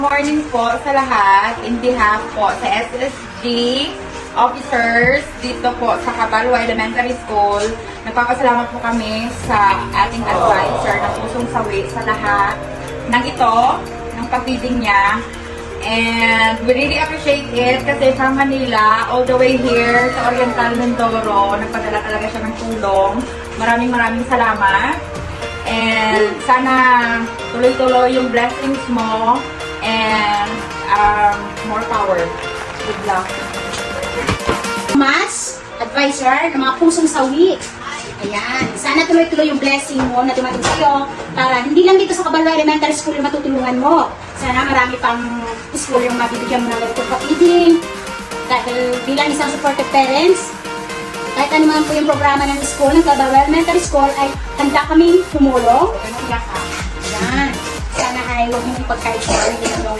Morning po sa lahat, in behalf po sa SSG officers dito po sa Cabalwa Elementary School. Nagpapasalamat po kami sa ating advisor na pusong sawi sa lahat ng ito, ng pag-feeding niya. And we really appreciate it kasi from Manila all the way here sa Oriental Mindoro, nagpadala talaga siya ng tulong. Maraming salamat. And sana tuloy-tuloy yung blessings mo. And more power. Good luck. Mas, advisor ng mga pusong sawi. Ayan. Sana tuloy-tuloy yung blessing mo na dumating sa'yo para hindi lang dito sa Cabalwa Elementary School yung matutulungan mo. Sana marami pang school yung mabibigyan mo ng ganitong pa-feeding. Dahil bilang isang supportive parents, kahit ano man po yung programa ng school, ng Cabalwa Elementary School, ay handa kaming tumulong. Ayan. Sana ay huwag mong ipagkait sa